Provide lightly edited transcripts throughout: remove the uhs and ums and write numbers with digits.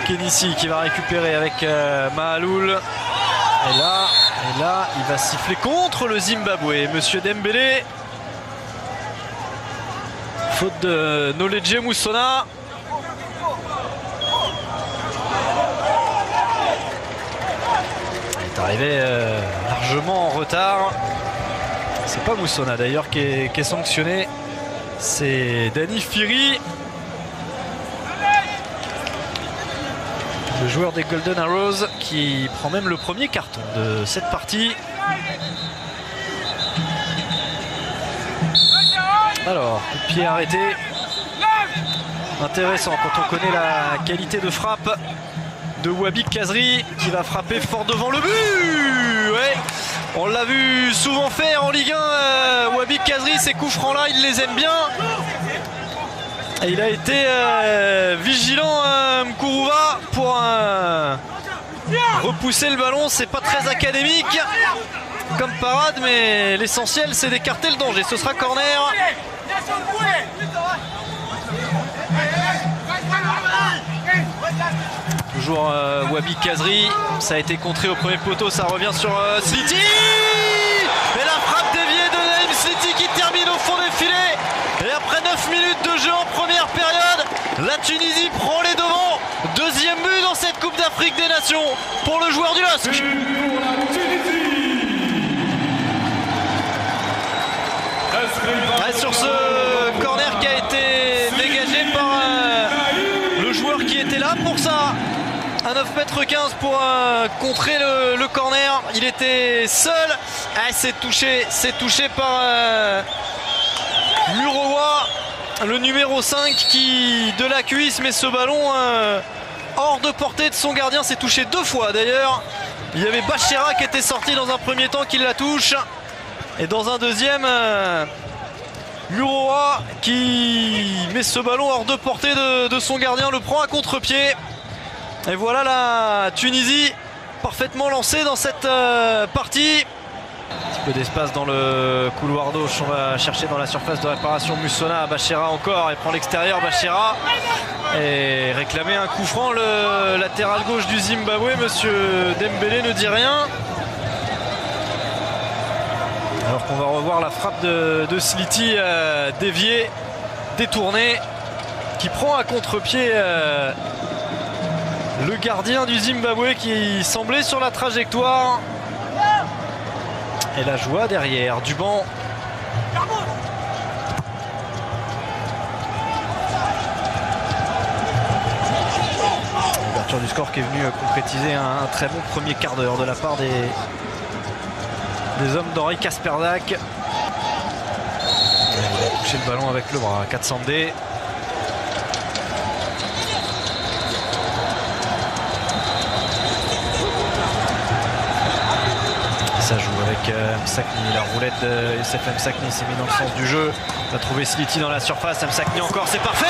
Kenissi qui va récupérer avec Mahaloul. Et là, il va siffler contre le Zimbabwe. Monsieur Dembélé. Faute de Noledje Moussona. Il est arrivé largement en retard. C'est pas Moussona d'ailleurs qui est sanctionné. C'est Dani Firi. Le joueur des Golden Arrows qui prend même le premier carton de cette partie. Alors, coup de pied arrêté. Intéressant quand on connaît la qualité de frappe de Wabi Kazri qui va frapper fort devant le but. Ouais, on l'a vu souvent faire en Ligue 1. Wabi Kazri, ces coups francs là, il les aime bien. Et il a été vigilant, Mkuruva, pour repousser le ballon. C'est pas très académique comme parade, mais l'essentiel c'est d'écarter le danger. Ce sera corner. Toujours Wabi Kazri. Ça a été contré au premier poteau. Ça revient sur Sliti. Et la frappe déviée de Naïm Sliti qui termine au fond des filets. Et après 9 minutes de jeu en première période, la Tunisie prend les devants. Deuxième but dans cette Coupe d'Afrique des Nations pour le joueur du LOSC. Sur ce corner qui a été dégagé par le joueur qui était là pour ça. À 9,15 m pour contrer le corner. Il était seul. C'est touché par Murowa, le numéro 5 qui de la cuisse met ce ballon hors de portée de son gardien. C'est touché deux fois d'ailleurs. Il y avait Bachera qui était sorti dans un premier temps qui la touche. Et dans un deuxième, Murowa qui met ce ballon hors de portée de son gardien, le prend à contre-pied. Et voilà la Tunisie parfaitement lancée dans cette partie. Un petit peu d'espace dans le couloir gauche. On va chercher dans la surface de réparation Moussona. Bachera encore. Il prend l'extérieur. Bachera. Et réclamer un coup franc. Le latéral gauche du Zimbabwe. Monsieur Dembélé ne dit rien. Alors qu'on va revoir la frappe de Sliti déviée, détournée. Qui prend à contre-pied le gardien du Zimbabwe qui semblait sur la trajectoire. Et la joie derrière, Duban. L'ouverture du score qui est venue concrétiser un très bon premier quart d'heure de la part des hommes d'Henri Kasperdak. Il a touché le ballon avec le bras, Katsandé. Ça joue avec Msakni, la roulette de Youssef Msakni s'est mis dans le sens du jeu. On a trouvé Sliti dans la surface, Msakni encore, c'est parfait.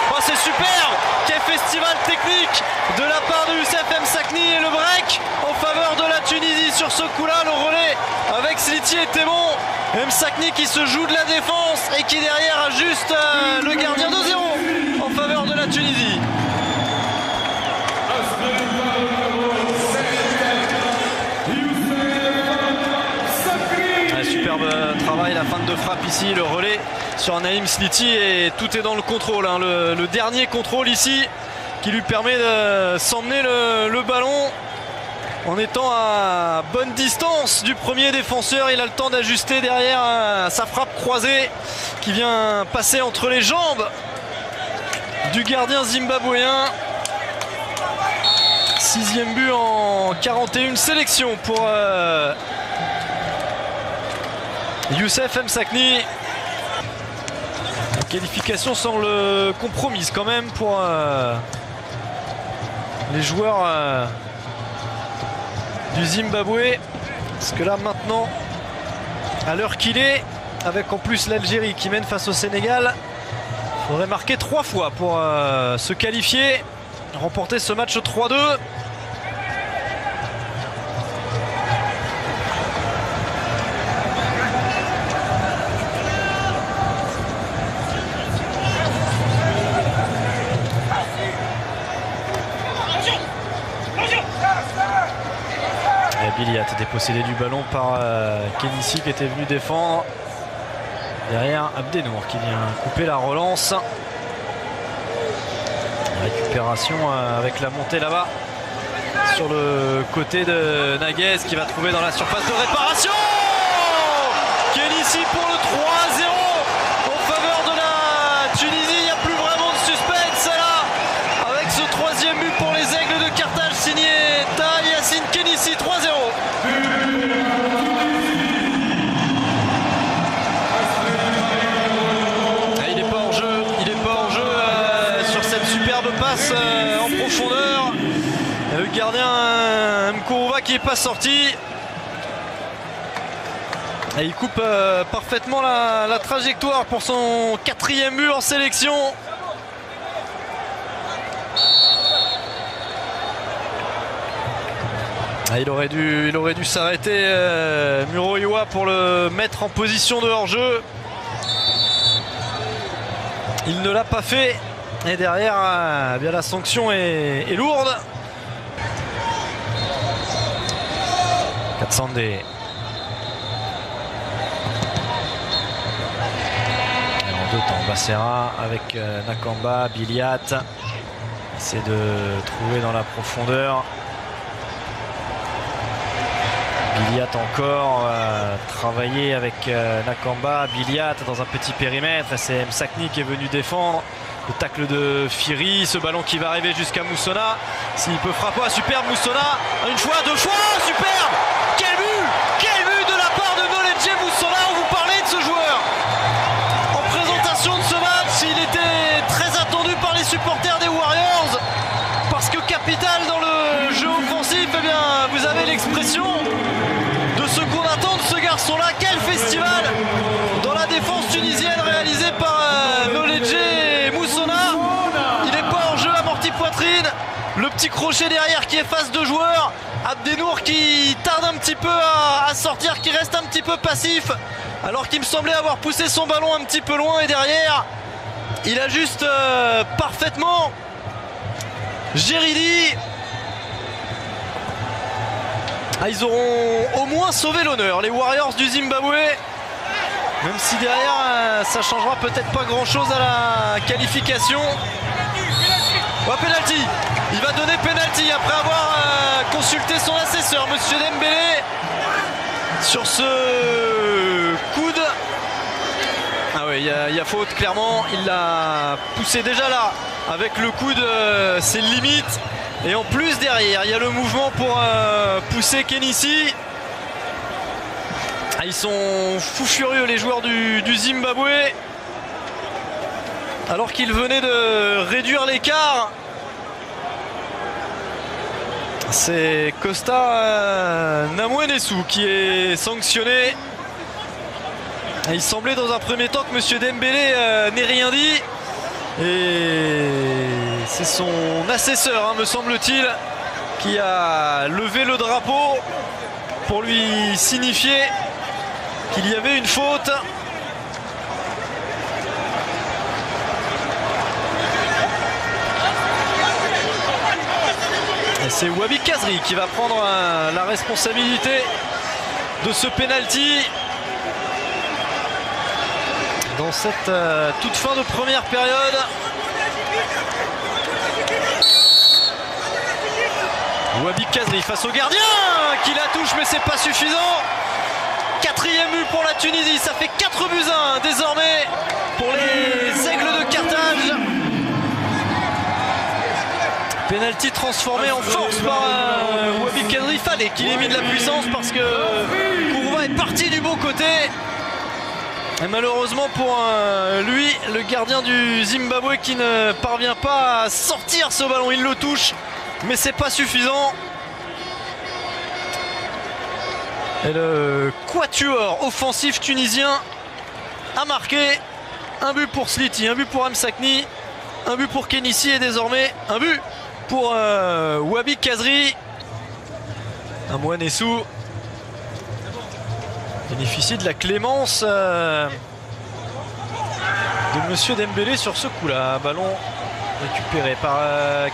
Oh, c'est superbe. Quel festival technique de la part de Youssef Msakni et le break en faveur de la Tunisie sur ce coup-là. Le relais avec Sliti était bon. Msakni qui se joue de la défense et qui derrière ajuste le gardien 2-0 en faveur de la Tunisie. Superbe travail, la fin de frappe ici, le relais sur Naïm Sliti et tout est dans le contrôle. Le dernier contrôle ici qui lui permet de s'emmener le ballon en étant à bonne distance du premier défenseur. Il a le temps d'ajuster derrière sa frappe croisée qui vient passer entre les jambes du gardien zimbabwéen. 6e but en 41 sélections pour Youssef Msakni. La qualification semble compromise quand même pour les joueurs du Zimbabwe. Parce que là maintenant, à l'heure qu'il est, avec en plus l'Algérie qui mène face au Sénégal, il faudrait marquer 3 fois pour se qualifier, remporter ce match 3-2. Biliat, dépossédé du ballon par Kenissi qui était venu défendre. Derrière Abdenour qui vient couper la relance. Récupération avec la montée là-bas sur le côté de Naguez qui va trouver dans la surface de réparation. Kenissi pour le 3-0 en faveur de la Tunisie. Il n'y a plus vraiment de suspense là avec ce troisième but pour les Aigles de Carthage signé Taha Yacine Kenissi. 3-0. Il n'est pas en jeu, sur cette superbe passe en profondeur. Le gardien Mkourouva qui n'est pas sorti. Et il coupe parfaitement la trajectoire pour son 4e but en sélection. Il aurait dû s'arrêter Muro Iwa pour le mettre en position de hors-jeu. Il ne l'a pas fait. Et derrière, bien la sanction est lourde. Katsande. En deux temps, Bassera avec Nakamba, Biliat. Essaie de trouver dans la profondeur. Biliat encore, travailler avec Nakamba, Biliat dans un petit périmètre. C'est Msakni qui est venu défendre. Le tacle de Firi, ce ballon qui va arriver jusqu'à Moussona. S'il peut frapper, superbe Moussona. Une fois, deux fois, superbe. Quel but de la part de Noledje Moussona. On vous parlait de ce joueur en présentation de ce match. Il était très attendu par les supporters des Warriors parce que capital dans le jeu offensif. Eh bien, vous avez l'expression de ce qu'on attend de ce garçon-là. Quel festival dans la défense tunisienne réalisé par Noledje Moussona. Il n'est pas en jeu, amorti poitrine. Le petit crochet derrière qui efface deux joueurs. Abdenour qui tarde un petit peu à sortir, qui reste un petit peu passif alors qu'il me semblait avoir poussé son ballon un petit peu loin. Et derrière, il a juste parfaitement Geridi. Ils auront au moins sauvé l'honneur, les Warriors du Zimbabwe. Même si derrière, ça changera peut-être pas grand-chose à la qualification. Penalty. Il va donner penalty après avoir consulté son assesseur, Monsieur Dembélé, sur ce coude. Ah oui, il y a faute, clairement. Il l'a poussé déjà là. Avec le coude, c'est limite. Et en plus, derrière, il y a le mouvement pour pousser Kenissi. Ils sont fous furieux, les joueurs du Zimbabwe. Alors qu'ils venaient de réduire l'écart. C'est Costa Namouenesou qui est sanctionné. Il semblait dans un premier temps que M. Dembélé n'ait rien dit. Et c'est son assesseur, me semble-t-il, qui a levé le drapeau pour lui signifier qu'il y avait une faute. Et c'est Wabi Kazri qui va prendre la responsabilité de ce penalty dans cette toute fin de première période. Wabi Kazri face au gardien qui la touche, mais c'est pas suffisant. 4e but pour la Tunisie, ça fait 4-1 désormais pour les Aigles de Carthage. Penalty transformé en force par Wabi Kazri. Fallait qu'il ait mis de la puissance parce que Kourouva est parti du bon côté. Et malheureusement pour lui, le gardien du Zimbabwe qui ne parvient pas à sortir ce ballon. Il le touche, mais c'est pas suffisant. Et le quatuor offensif tunisien a marqué. Un but pour Sliti, un but pour Msakni, un but pour Kenissi et désormais un but pour Wabi Kazri. Namouenesou bénéficie de la clémence de Monsieur Dembélé sur ce coup-là. Ballon Récupéré par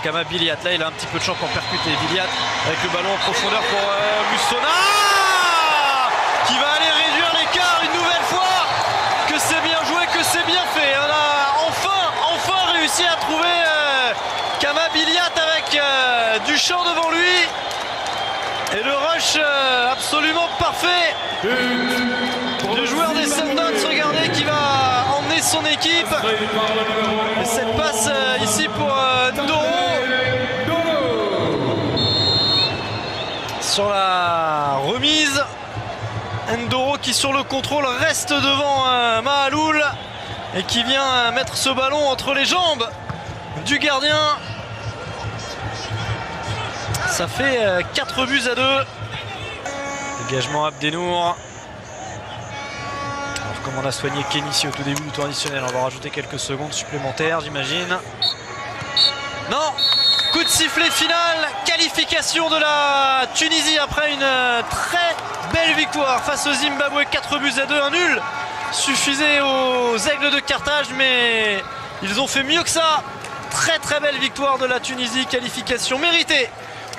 Kama Biliat. Là il a un petit peu de champ pour percuter Biliat avec le ballon en profondeur pour Mussona qui va aller réduire l'écart une nouvelle fois. Que c'est bien joué, que c'est bien fait. On a enfin réussi à trouver Kama Biliat avec du champ devant lui. Et le rush absolument parfait du joueur des Sundowns, regardez, qui va emmener son équipe. Et cette passe ici pour Ndoro. Sur la remise, Ndoro qui sur le contrôle reste devant Mahaloul et qui vient mettre ce ballon entre les jambes du gardien. Ça fait 4 buts à 2. Dégagement Abdenour. Alors comme on a soigné Kénissi au tout début du tour additionnel, on va rajouter quelques secondes supplémentaires, j'imagine. Non, coup de sifflet final, qualification de la Tunisie après une très belle victoire face au Zimbabwe. 4 buts à 2, un nul suffisait aux Aigles de Carthage, mais ils ont fait mieux que ça. Très belle victoire de la Tunisie, qualification méritée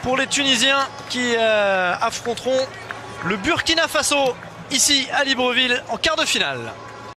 pour les Tunisiens qui affronteront le Burkina Faso ici à Libreville en quart de finale.